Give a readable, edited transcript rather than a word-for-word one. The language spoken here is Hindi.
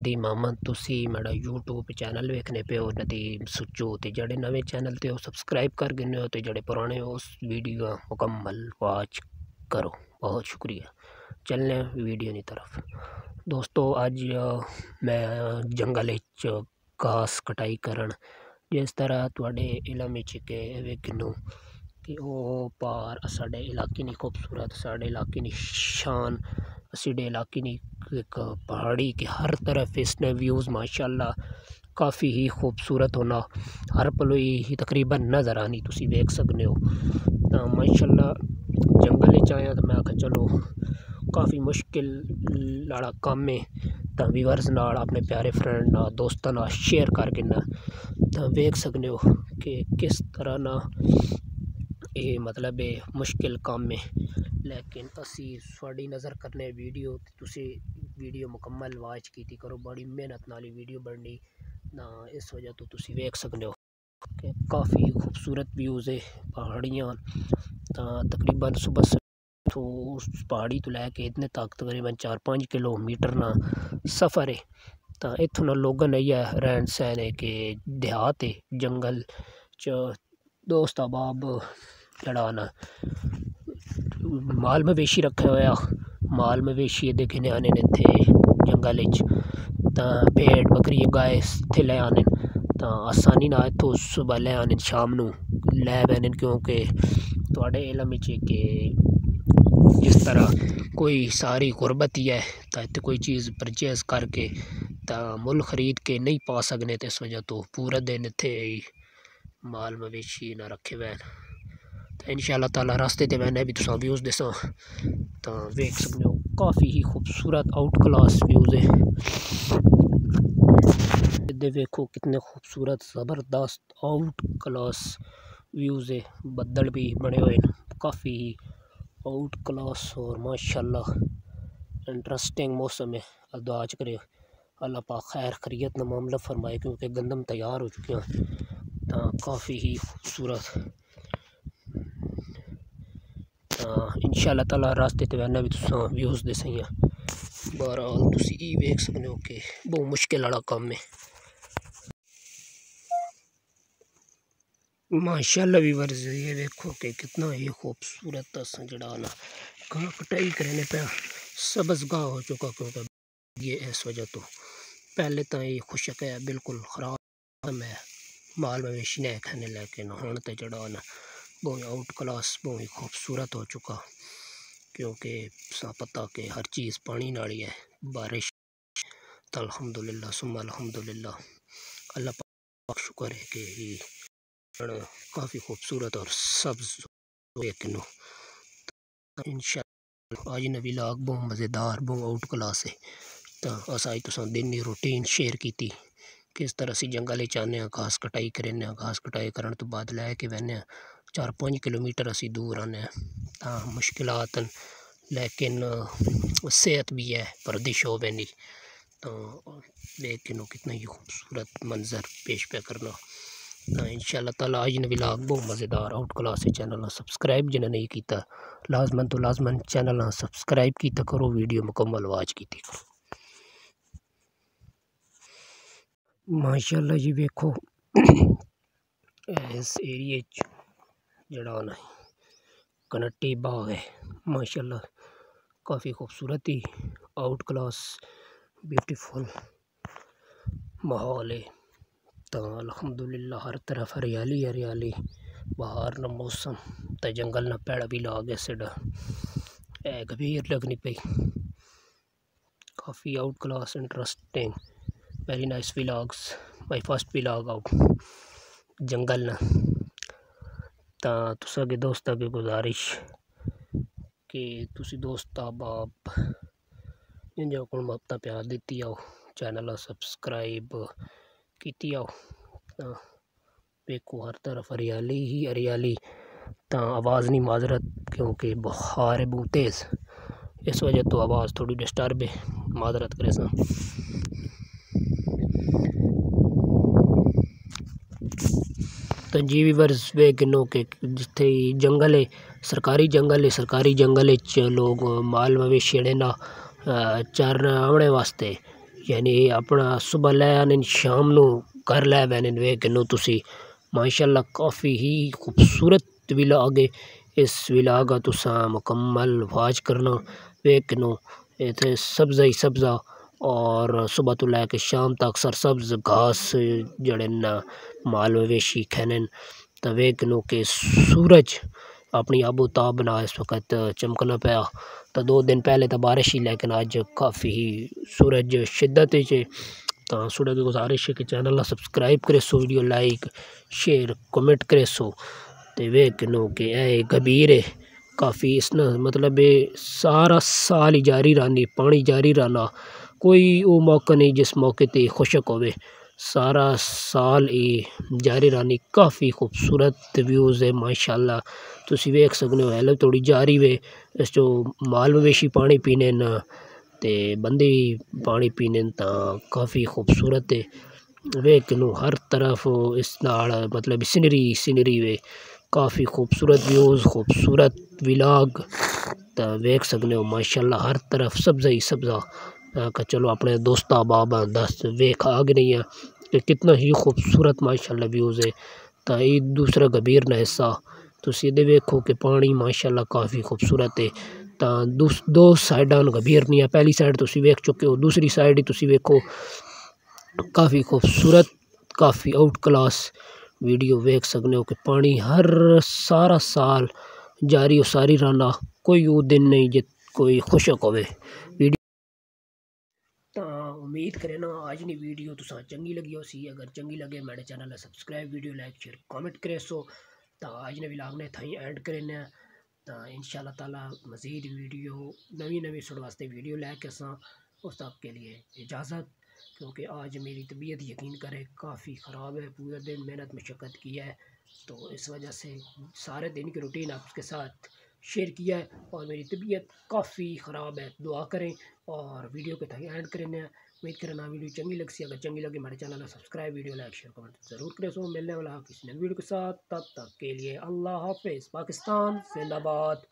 दी मामा तुसी मेरा यूट्यूब चैनल वेखने पे हो नदी सुचो ते जड़े नवे चैनल ते हो सब्सक्राइब कर गिने हो ते जड़े पुराने हो उस वीडियो मुकम्मल वॉच करो। बहुत शुक्रिया। चलने वीडियो की तरफ। दोस्तों आज मैं जंगल घास कटाई करन जिस तरह तुहाडे इलम विच के वेखनो कि वो पार साढ़े इलाके की खूबसूरत साढ़े इलाके की शान साढ़े इलाके की एक पहाड़ी के हर तरफ इसने व्यूज़ माशाल्लाह काफ़ी ही खूबसूरत होना हर पलो ही तकरीबन नज़र आनी तुसी वेख सकते हो। तो माशाल्लाह जंगल च आया तो मैं आखा चलो काफ़ी मुश्किल लाड़ा काम है तो व्यूअर्स नाल अपने प्यारे फ्रेंड ना दोस्तों ना शेयर करके ना तो वेख सकते हो कि किस तरह ना ये मतलब है मुश्किल काम है लेकिन असी थोड़ी नज़र करने वीडियो तुसी वीडियो मुकम्मल वाच की करो बड़ी मेहनत नाली वीडियो बननी ना इस वजह तो तुसी वेख सकते हो कि काफ़ी खूबसूरत व्यूज़ है पहाड़ियाँ तकरीबन सुबह तो उस पहाड़ी तो लैके इतने तक तकरीबन 4-5 किलोमीटर ना सफ़र है तो इत्थों ना लोगों ने यह रहन सहन है कि देहात है जंगल च दोस्त अहबाब जड़ा ना माल मवेशी रखे होया माल मवेशी देखने आने ने थे जंगल भेड़ बकरी गाय इत्थे ले आने तो आसानी ना इत्थों सुबह ले आने शाम नू लै बैने क्योंकि थोड़े इलम के जिस तरह कोई सारी गुरबत ही है तो इतने कोई चीज़ परचेज करके तो मुल खरीद के नहीं पा सकने तो इस वजह तो पूरा दिन इत्थे माल मवेशी ना रखे वैन तो इंशाअल्लाह ताला रास्ते ते मैंने भी तुसा व्यूज़ दसा तो वेख सकते हो काफ़ी ही खूबसूरत आउट क्लास व्यूज़ है। इधर देखो कितने खूबसूरत ज़बरदस्त आउट क्लास व्यूज़ है बदल भी बने हुए काफ़ी आउट क्लास और माशाल्लाह इंटरेस्टिंग मौसम है। दुआ करे अल्लाह पाक खैर खैरियत ना मामला फरमाए क्योंकि गंदम तैयार हो चुके हैं तो काफ़ी ही खूबसूरत इंशाअल्लाह ताला रास्ते ते वैना भी तुसा व्यूज़ दे सही बहरहाल तुसी वेख सकते हो कि बहुत मुश्किल वाला काम है। माशाल्लाह व्यूअर्स ये देखो कि कितना ही खूबसूरत जड़ा ना कहाँ कटाई करने पे सब्ज़ गाह हो चुका क्योंकि ये इस वजह तो पहले तो ये खुशक है बिल्कुल ख़राब है माल मवेशी ने खाने लेकिन हूँ तो जड़ा ना बहुत आउट क्लास बहुत ही खूबसूरत हो चुका क्योंकि सा पता कि हर चीज़ पानी नाली है बारिश तो अल्हम्दुलिल्लाह सुम्मा अल्हम्दुलिल्लाह अल्लाह पाक शुक्र है कि काफ़ी खूबसूरत और सब्ज़ देखनो इंशाअल्लाह आज नवी लाग बहुत मज़ेदार बहुत आउट क्लास है तो असाई तुसा दिन की रूटीन शेयर की किस तरह से जंगल आने घास कटाई करें घास कटाई करने तो बाद लैके बहने 4-5 किलोमीटर असी दूर आने मुश्किलात लेकिन सेहत भी है परदिश हो बैनी तो लेकिन कितना ही खूबसूरत मंजर पेश पे करना तो इंशाअल्लाह ताला आज नवी लाग बहुत मज़ेदार आउट क्लास है चैनल सब्सक्राइब जिन्हें नहीं किया लाजमन तो लाजमन चैनल सब्सक्राइब किया करो वीडियो मुकम्मल वाच की करो। माशाल्लाह जी देखो इस एरिए जड़ा ना कनट्टी बाग है माशाल्लाह काफ़ी खूबसूरत ही आउट क्लास ब्यूटीफुल माहौल है तो अल्हम्दुलिल्लाह हर तरफ हरियाली हरियाली बाहर ना मौसम तो जंगल ना पेड़ भी लागे सिडा गंभीर लगनी पई काफ़ी out class interesting very nice vlogs my first vlog out जंगल ना तो तुसा के दोस्तों की गुजारिश कि तुसी दोस्त बाप जिन को ममता प्यार दी आओ चैनल सब्सक्राइब की आओ देखो हर तरफ हरियाली ही हरियाली तो आवाज़ नहीं माजरत क्योंकि बुखार है बहुत तेज़ इस वजह तो आवाज़ थोड़ी डिस्टर्ब है माजरत करे सा तो जी व्यूअर्स वे गिनो के जिथे जंगल है सरकारी जंगल लोग माल मवेशी ना चरने आवने वास्ते यानी अपना सुबह लै आने शाम नू घर लै बैने वे किन्नू तुसी माशाल्लाह काफ़ी ही खूबसूरत विलाग है। इस विलाग का तुसा मुकम्मल वाच करना वे किन्नू इत्थे सब्ज़ा ही सब्ज़ा और सुबह तो लैके शाम तक सरसब्ज घास जड़े न माल मवेशी खैन तो वे किन्नू के सूरज अपनी आबोताब बना इस वक्त चमकना पाया। तो 2 दिन पहले तो बारिश ही लेकिन अज काफ़ी ही सूरज शिद्दत च। तो सूरज की गुजारिश है कि चैनल सब्सक्राइब करे सो, वीडियो लाइक शेयर कमेंट करे सो। तो वे किन्नू के गंभीर है काफ़ी इसना मतलब ये सारा साल ही जारी रहनी पानी जारी रहना, कोई वो मौका नहीं जिस मौके ते खुशक होवे। सारा साल ये जारी रहनी काफ़ी खूबसूरत व्यूज़ है माशाल्लाह। तुसी वेख सकते हो हैलो थोड़ी जारी वे इस जो माल मवेशी पानी पीने न ते बंदे भी पानी पीने तो काफ़ी खूबसूरत है। वे किन्नू हर तरफ इस नाल मतलब सीनरी वे काफ़ी खूबसूरत व्यूज़ खूबसूरत विलाग तो वेख सकते हो माशाल्लाह हर तरफ सब्ज़ा ही सब्ज़ा। का चलो अपने दोस्त अहबाब दस वेख आ गई है कि कितना ही खूबसूरत माशाल्लाह व्यूज़ है। तो ये दूसरा गंभीर ना हिस्सा तुसी ये वेखो कि पानी माशाल्लाह काफ़ी खूबसूरत है। तो दो साइडां गंभीर नहीं है, पहली साइड तुसी वेख चुके हो, दूसरी साइड ही तुसी वेखो काफ़ी खूबसूरत काफ़ी आउट क्लास वीडियो वेख सकते हो कि पानी हर सारा साल जारी सारी रहना, कोई वो दिन नहीं जे कोई खुशक होवे। वीडियो तो उम्मीद करें ना आज नी वीडियो तुसा चंगी लगी हो सी, अगर चंगी लगे मेरे channel subscribe video like share comment करे सो। तो आज ने व्लॉग ने थाई एंड करें तो इंशाल्लाह ताला मज़ीद वीडियो नवी सुन वास्ते वीडियो लैके असा उस तक के लिए इजाज़त, क्योंकि आज मेरी तबीयत यकीन करे काफ़ी ख़राब है, पूरे दिन मेहनत मशक्क़त की है तो इस वजह से सारे दिन की रूटीन आपके साथ शेयर किया है और मेरी तबीयत काफ़ी ख़राब है। दुआ करें और वीडियो के तक एंड करें। उम्मीद करें ना वीडियो चंगी लग सी, अगर चंगी लगे हमारे channel subscribe video like share comment ज़रूर करें सो। मिलने वाला किसी नई वीडियो के साथ, तब तक के लिए अल्लाह हाफिज़। पाकिस्तान जिंदाबाद।